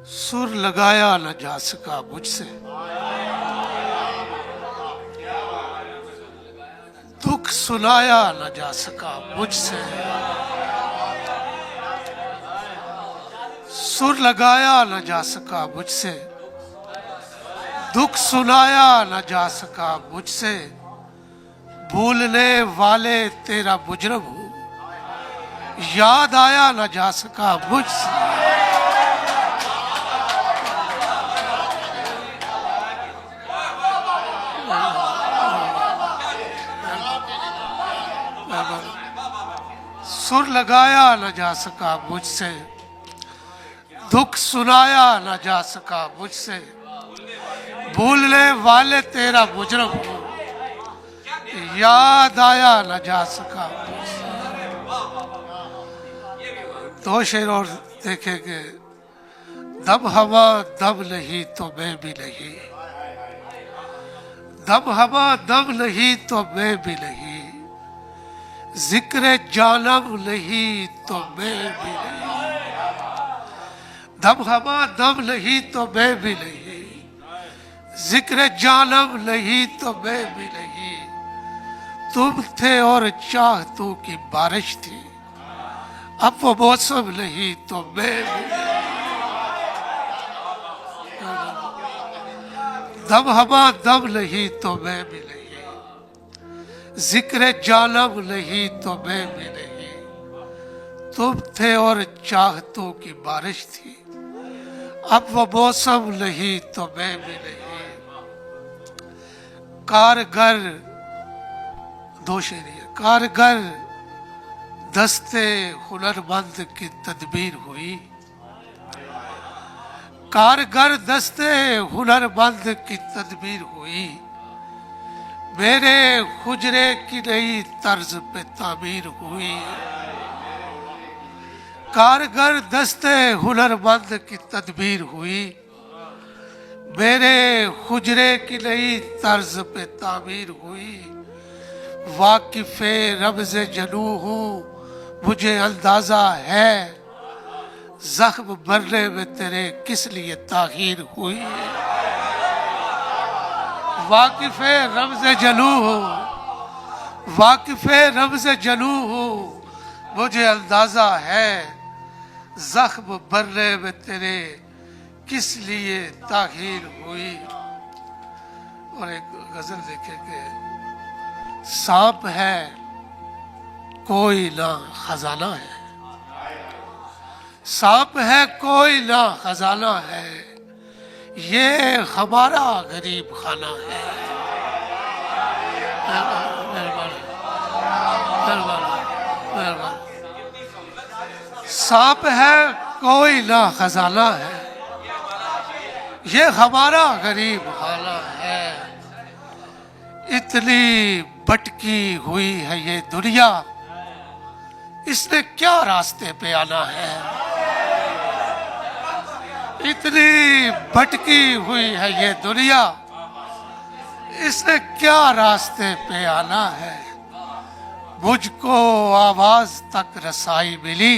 सुर लगाया न जा सका मुझसे, दुख सुनाया न जा सका मुझसे। सुर लगाया न जा सका मुझसे, दुख सुनाया न जा सका मुझसे। भूलने वाले तेरा मुजरम हूं, याद आया न जा सका मुझसे। सुर लगाया न जा सका मुझसे, दुख सुनाया न जा सका मुझसे। भूलने वाले तेरा मुजरम हूं, याद आया न जा सका मुझसे। दो शेर और देखेंगे। दम हवा दम नहीं तो मैं भी नहीं, दम हवा दम नहीं तो मैं भी नहीं। जिक्र जानब नहीं तो मैं भी नहीं, दम हवा दम नहीं तो मैं भी नहीं। जिक्र जानब नहीं तो मैं भी नहीं। तुम थे और चाहतों की बारिश थी, अब वो मौसम नहीं तो मैं भी नहीं। दम हवा दम नहीं तो मैं भी नहीं। जिक्र जानब नहीं तो मैं भी नहीं। तुम थे और चाहतों की बारिश थी, अब वो मौसम नहीं तो मैं भी नहीं। कारगर दो शेर। कारगर दस्ते हुनरमंद की तदबीर हुई, कारगर दस्ते हुनरमंद की तदबीर हुई। मेरे हुजरे की नई तर्ज पे तामीर हुई। कारगर दस्ते हुनरमंद की तदबीर हुई। मेरे हुजरे की नई तर्ज पे तामीर हुई। वाकिफ़े रब्ज़ जनू हूँ, मुझे अंदाजा है जख्म भरने में तेरे किस लिए ताखीर हुई। वाकिफ़े रब्ज़ जनू हो, वाकिफ़े रब्ज़ जनू हो, मुझे अंदाजा है जख्म भरने में तेरे किस लिए ताखीर हुई। और एक गजल देखेंगे। सांप है कोई ना खजाना है, सांप है कोई ना खजाना है, ये हमारा गरीब खाना है। सांप है कोई ना खजाना है, ये हमारा गरीब खाना है। इतनी भटकी हुई है ये दुनिया, इसने क्या रास्ते पे आना है। इतनी भटकी हुई है ये दुनिया, इसने क्या रास्ते पे आना है। मुझको आवाज तक रसाई मिली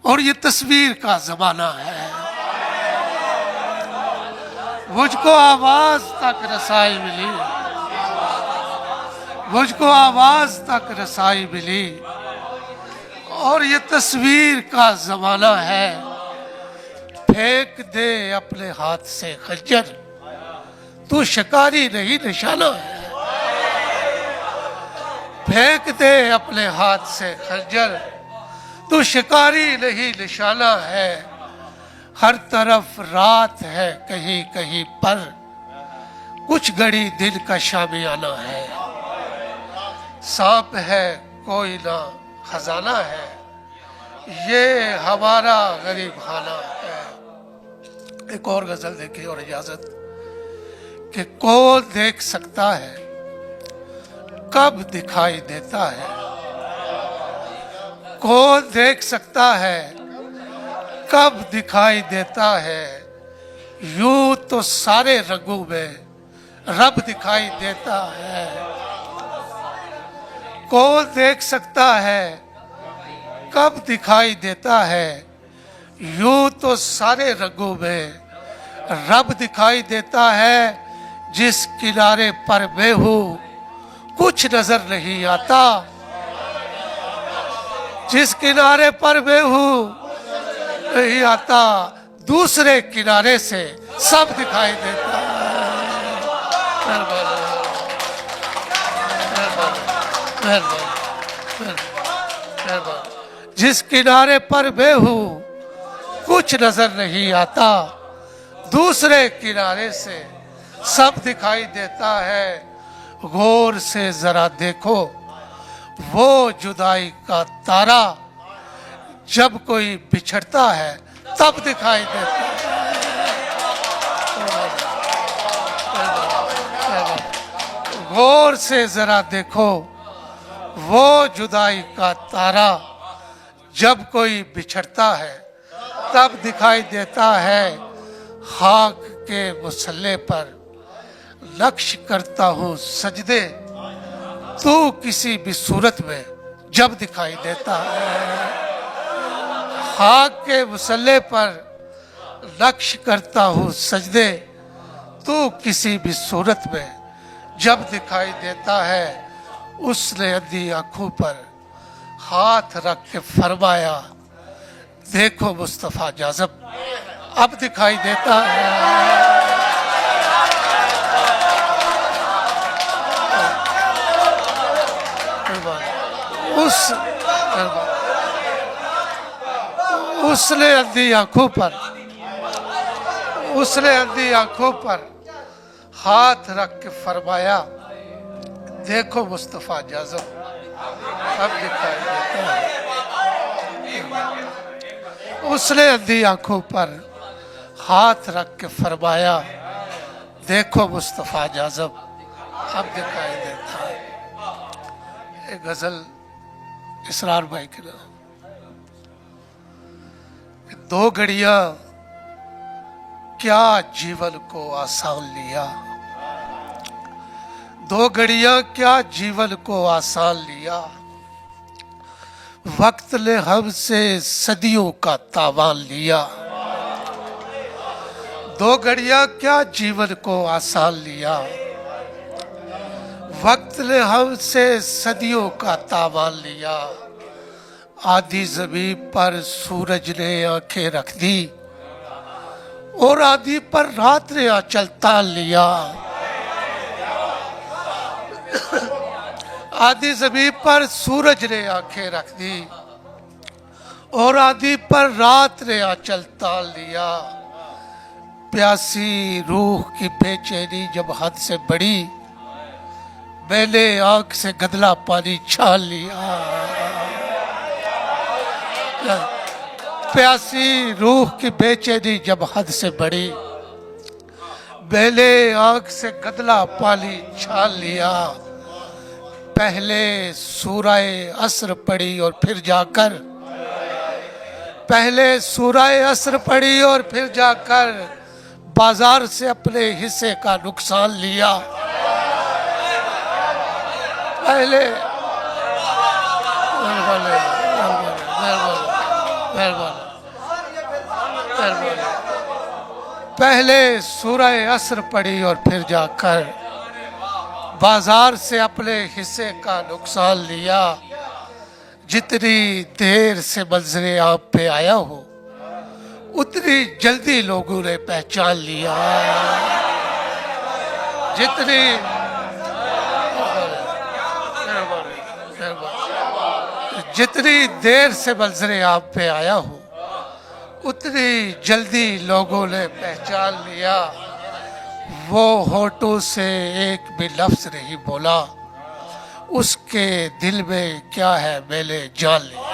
और ये तस्वीर का जमाना है। मुझको आवाज तक रसाई मिली, मुझको आवाज तक रसाई मिली और ये तस्वीर का जमाना है। फेंक दे अपने हाथ से खंजर, तू शिकारी नहीं निशाना है। फेंक दे अपने हाथ से खंजर, तू शिकारी नहीं निशाना है। हर तरफ रात है कहीं कहीं पर, कुछ घड़ी दिन का शामियाना है। सांप है कोई ना खजाना है, ये हमारा गरीब खाना है। एक और गजल देखिए और इजाजत। कि कौन देख सकता है कब दिखाई देता है, कौन देख सकता है कब दिखाई देता है। यूं तो सारे रंगों में रब दिखाई देता है। कौन देख सकता है कब दिखाई देता है, यूं तो सारे रंगों में रब दिखाई देता है, जिस किनारे पर मैं हूं कुछ नजर नहीं आता। जिस किनारे पर मैं हूं नहीं आता, दूसरे किनारे से सब दिखाई देता है। जिस किनारे पर मैं हूं कुछ नजर नहीं आता, दूसरे किनारे से सब दिखाई देता है। गौर से जरा देखो वो जुदाई का तारा, जब कोई बिछड़ता है तब दिखाई देता है। गौर से जरा देखो वो जुदाई का तारा, जब कोई बिछड़ता है तब दिखाई देता है। खाक के मुसल्ले पर लक्ष्य करता हूँ सजदे, तू किसी भी सूरत में जब दिखाई देता है। खाक के मुसल्ले पर लक्ष्य करता हूँ सजदे, तू किसी भी सूरत में जब दिखाई देता है। उसने अंधी आंखों पर हाथ रख के फरमाया, देखो मुस्तफा जाज़ब अब दिखाई देता है। उसने अंधी आंखों पर हाथ रख के फरमाया, देखो मुस्तफा जाज़ब अब दिखाई देता है। उसने अंधी आंखों पर हाथ रख के फरमाया, देखो मुस्तफा जाज़ब अब दिखाई देता है। एक गजल इसरार भाई के नाम। दो घड़ियां क्या जीवन को आसान लिया, दो घड़ियां क्या जीवन को आसान लिया, वक्त ने हमसे सदियों का तावान लिया। दो घड़ियां क्या जीवन को आसान लिया, वक्त ने हमसे सदियों का तावान लिया। आधी ज़मीन पर सूरज ने आंखें रख दी, और आधी पर रात ने आंचल तान लिया। आधी ज़मीन पर सूरज ने आंखें रख दी, और आधी पर रात ने आंचल तान लिया। प्यासी रूह की बेचैनी जब हद से बढ़ी, मैंने आंख से गदला पानी छान लिया। प्यासी रूह की बेचैनी जब हद से बढ़ी, मैंने आंख से गदला पानी छान लिया। पहले सूरह असर पढ़ी और फिर जाकर, पहले सूरह असर पढ़ी और फिर जाकर बाजार से अपने हिस्से का नुकसान लिया। पहले पहले सूरह असर पढ़ी और फिर जाकर बाजार से अपने हिस्से का नुकसान लिया। जितनी देर से मंजरे आप पे आया हो, उतनी जल्दी लोगों ने पहचान लिया। जितनी देर से मंजरे आप पे आया हो, उतनी जल्दी लोगों ने पहचान लिया। वो होठों से एक भी लफ्ज नहीं बोला, उसके दिल में क्या है मैंने जान लिया।